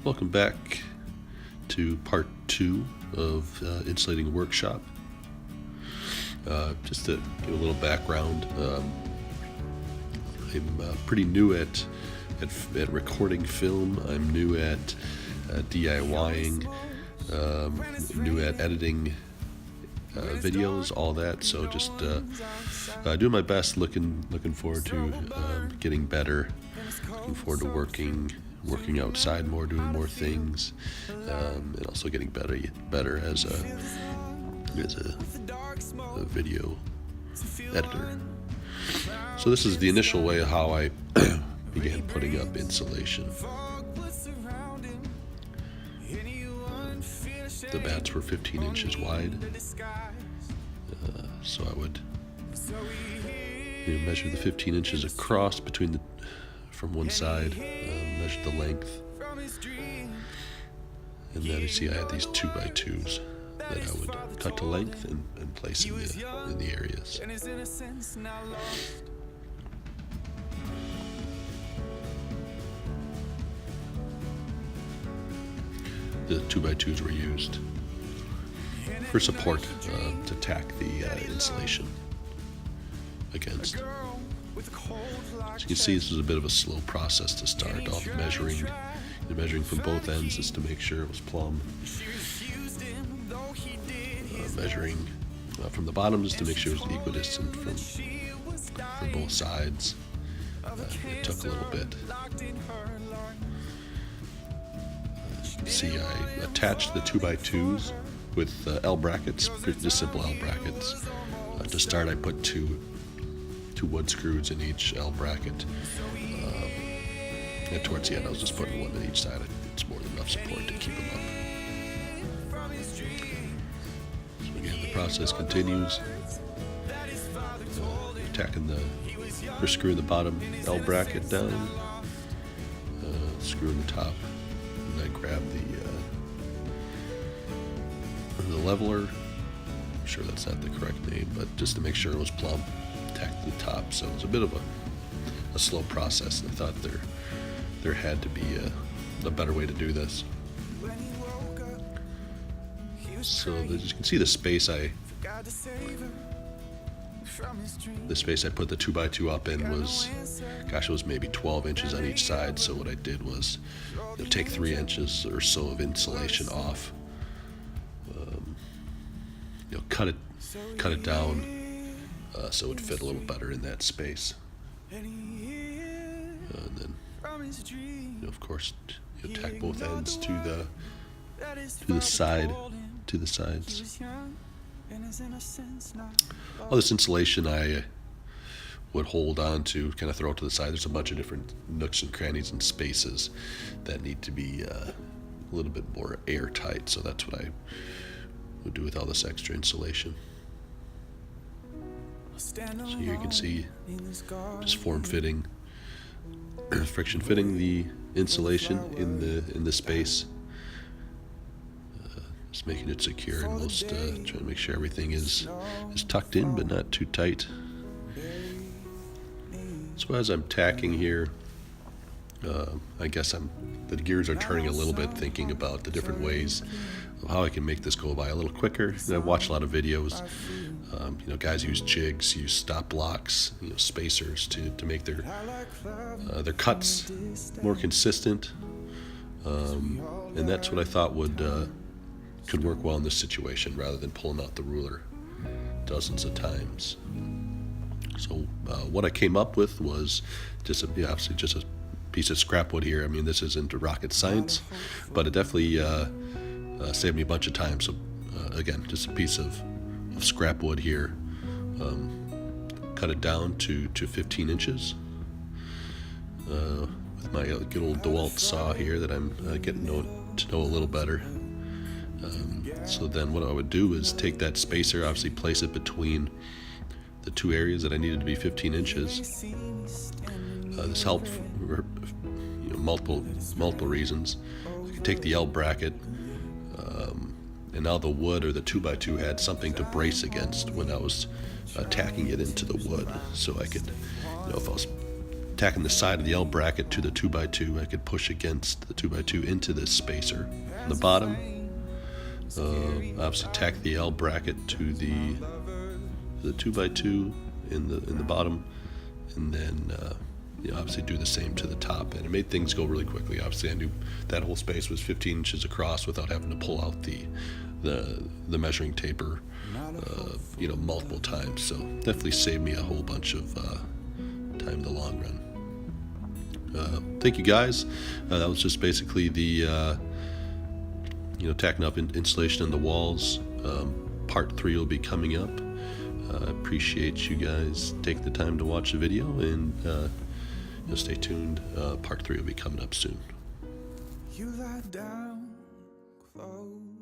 Welcome back to part 2 of Insulating Workshop. Just to give a little background, I'm pretty new at recording film. I'm new at DIYing, new at editing videos, all that. So just doing my best. Looking forward to getting better. Looking forward to working outside more, doing more things, and also getting better as a video editor. So this is the initial way of how I began putting up insulation. The bats were 15 inches wide, so I would measure the 15 inches across from one side, measure the length, and then you see I had these 2x2s that I would cut to length and place in the areas. The 2x2s were used for support to tack the insulation against. As you can see, this was a bit of a slow process to start off, measuring from both ends just to make sure it was plumb. Measuring from the bottom just to make sure it was equidistant from both sides. It took a little bit. You can see I attached the 2x2s with L brackets, just simple L brackets. To start, I put two wood screws in each L bracket. And towards the end, I was just putting one on each side. It's more than enough support to keep them up. So again, the process continues. Screwing the bottom L bracket down, screwing the top, and I grab the leveler. I'm sure that's not the correct name, but just to make sure it was plumb, tacked the top. So it was a bit of a slow process, and I thought there had to be a better way to do this. So as you can see, the space I put the 2x2 up in was, it was maybe 12 inches on each side. So what I did was take 3 inches or so of insulation off, cut it down so it would fit a little better in that space. And then, of course, tack both ends to the sides. All this insulation I would hold on to, kind of throw it to the side. There's a bunch of different nooks and crannies and spaces that need to be a little bit more airtight. So that's what I would do with all this extra insulation. So here you can see just friction fitting the insulation in the space, just making it secure, and trying to make sure everything is tucked in but not too tight. So as I'm tacking here, I guess the gears are turning a little bit, thinking about the different ways of how I can make this go by a little quicker. And I've watched a lot of videos. Guys use jigs, use stop blocks, spacers to make their cuts more consistent. And that's what I thought could work well in this situation, rather than pulling out the ruler dozens of times. So what I came up with was obviously just a piece of scrap wood here. I mean, this isn't rocket science, but it definitely saved me a bunch of time. So again, just a piece of scrap wood here. Cut it down to 15 inches with my good old DeWalt saw here that I'm getting to know a little better. So then what I would do is take that spacer, obviously place it between the two areas that I needed to be 15 inches. This helped for multiple reasons. I could take the L bracket, and now the wood or the 2x2 had something to brace against when I was tacking it into the wood. So I could, if I was tacking the side of the L bracket to the 2x2, I could push against the 2x2 into this spacer. On the bottom, obviously tack the L bracket to the 2x2 in the bottom, and then obviously do the same to the top. And it made things go really quickly. Obviously, I knew that whole space was 15 inches across without having to pull out the measuring taper, multiple times. So definitely saved me a whole bunch of time in the long run. Thank you guys. That was just basically the tacking up insulation in the walls. Part 3 will be coming up. I appreciate you guys taking the time to watch the video, and stay tuned. Part 3 will be coming up soon. You lie down close.